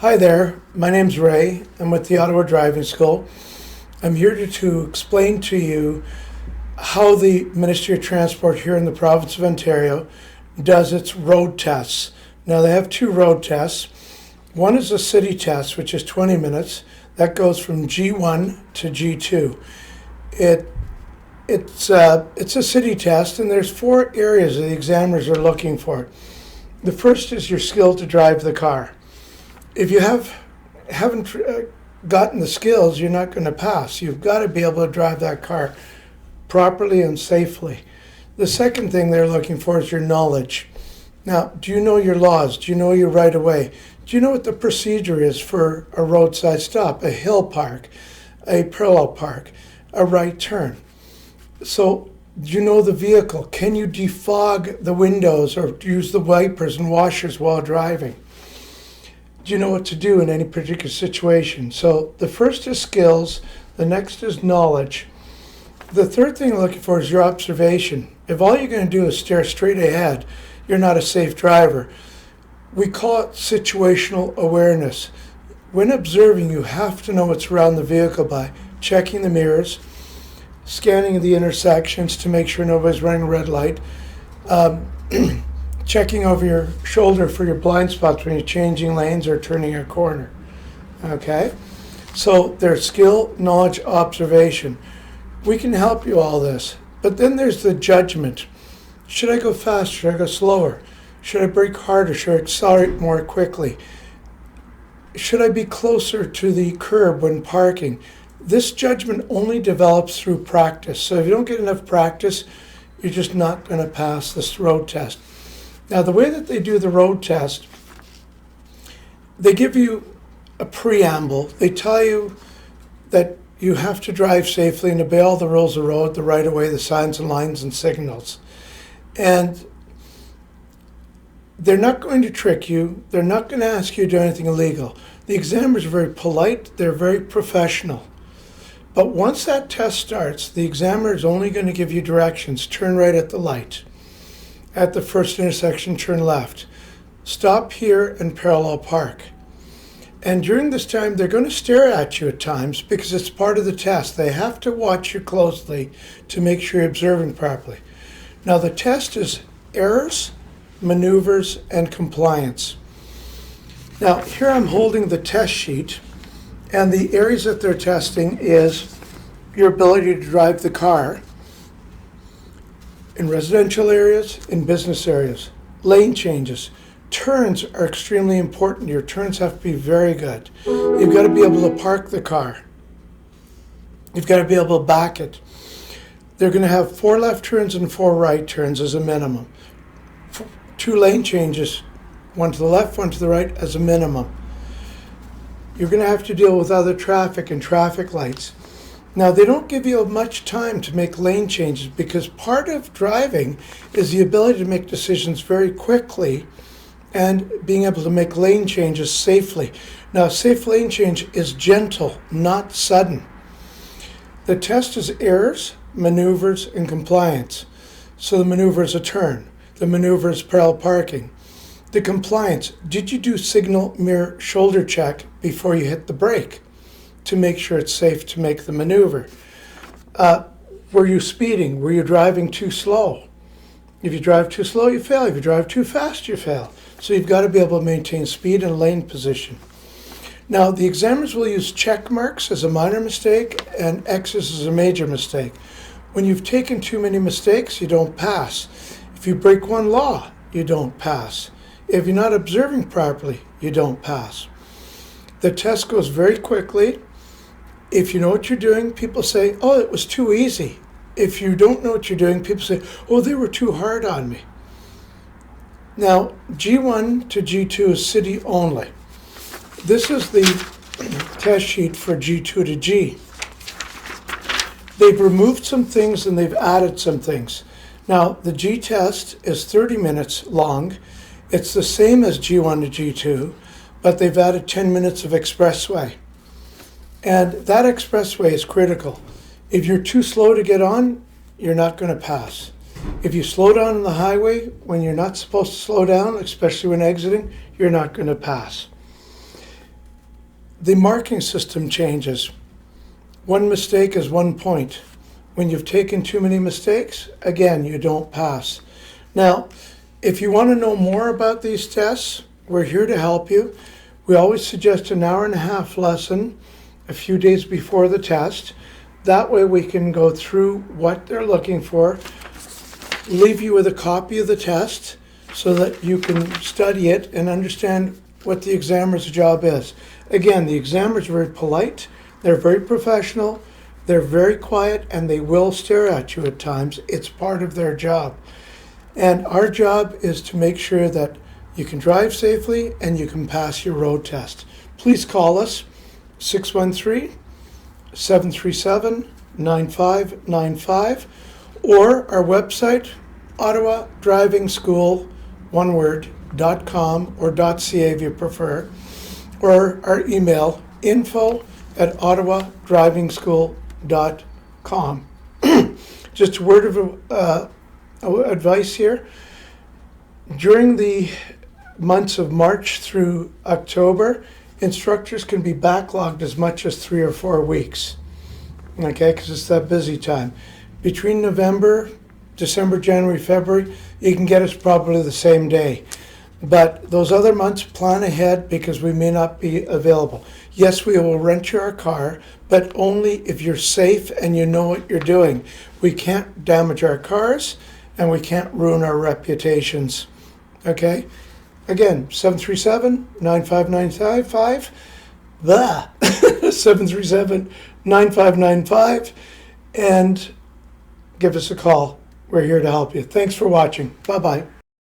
Hi there, my name's Ray. I'm with the Ottawa Driving School. I'm here to explain to you how the Ministry of Transport here in the province of Ontario does its road tests. Now they have two road tests. One is a city test, which is 20 minutes. That goes from G1 to G2. It's a city test, and there's four areas that the examiners are looking for. The first is your skill to drive the car. If you haven't gotten the skills, you're not going to pass. You've got to be able to drive that car properly and safely. The second thing they're looking for is your knowledge. Now, do you know your laws? Do you know your right of way? Do you know what the procedure is for a roadside stop, a hill park, a parallel park, a right turn? So, do you know the vehicle? Can you defog the windows or use the wipers and washers while driving? Do you know what to do in any particular situation? So the first is skills, the next is knowledge. The third thing you're looking for is your observation. If all you're going to do is stare straight ahead, you're not a safe driver. We call it situational awareness. When observing, you have to know what's around the vehicle by checking the mirrors, scanning the intersections to make sure nobody's running a red light, checking over your shoulder for your blind spots when you're changing lanes or turning a corner. Okay? So there's skill, knowledge, observation. We can help you all this. But then there's the judgment. Should I go faster? Should I go slower? Should I brake harder? Should I accelerate more quickly? Should I be closer to the curb when parking? This judgment only develops through practice. So if you don't get enough practice, you're just not going to pass this road test. Now, the way that they do the road test, they give you a preamble. They tell you that you have to drive safely and obey all the rules of the road, the right-of-way, the signs and lines and signals. And they're not going to trick you. They're not going to ask you to do anything illegal. The examiners are very polite. They're very professional. But once that test starts, the examiner is only going to give you directions. Turn right at the light. At the first intersection, turn left. Stop here and parallel park. And during this time, they're going to stare at you at times because it's part of the test. They have to watch you closely to make sure you're observing properly. Now, the test is errors, maneuvers, and compliance. Now, here I'm holding the test sheet, and the areas that they're testing is your ability to drive the car in residential areas, in business areas, lane changes. Turns are extremely important. Your turns have to be very good. You've got to be able to park the car. You've got to be able to back it. They're going to have 4 left turns and 4 right turns as a minimum. 2 lane changes, one to the left, one to the right as a minimum. You're going to have to deal with other traffic and traffic lights. Now, they don't give you much time to make lane changes because part of driving is the ability to make decisions very quickly and being able to make lane changes safely. Now, safe lane change is gentle, not sudden. The test is errors, maneuvers, and compliance. So the maneuver is a turn. The maneuver is parallel parking. The compliance, did you do signal, mirror, shoulder check before you hit the brake to make sure it's safe to make the maneuver? Were you speeding? Were you driving too slow? If you drive too slow, you fail. If you drive too fast, you fail. So you've got to be able to maintain speed and lane position. Now, the examiners will use check marks as a minor mistake and X's as a major mistake. When you've taken too many mistakes, you don't pass. If you break one law, you don't pass. If you're not observing properly, you don't pass. The test goes very quickly. If you know what you're doing, people say, oh, it was too easy. If you don't know what you're doing, people say, oh, they were too hard on me. Now, G1 to G2 is city only. This is the test sheet for G2 to G. They've removed some things and they've added some things. Now, the G test is 30 minutes long. It's the same as G1 to G2, but they've added 10 minutes of expressway. And that expressway is critical. If you're too slow to get on, you're not going to pass. If you slow down on the highway when you're not supposed to slow down, especially when exiting, you're not going to pass. The marking system changes. One mistake is 1 point. When you've taken too many mistakes, again, you don't pass. Now, if you want to know more about these tests, we're here to help you. We always suggest an hour and a half lesson a few days before the test. That way we can go through what they're looking for, leave you with a copy of the test so that you can study it and understand what the examiner's job is. Again, the examiner's very polite, they're very professional, they're very quiet, and they will stare at you at times. It's part of their job. And our job is to make sure that you can drive safely and you can pass your road test. Please call us, 613-737-9595, or our website, Ottawa Driving School, one word, .com or .ca if you prefer, or our email, info@ottawadrivingschool.com. Just a word of advice here. During the months of March through October, instructors can be backlogged as much as 3 or 4 weeks, okay, because it's that busy time. Between November, December, January, February, you can get us probably the same day. But those other months, plan ahead because we may not be available. Yes, we will rent you our car, but only if you're safe and you know what you're doing. We can't damage our cars and we can't ruin our reputations. Okay? Again, 737-9595, 737-9595, and give us a call. We're here to help you. Thanks for watching. Bye-bye.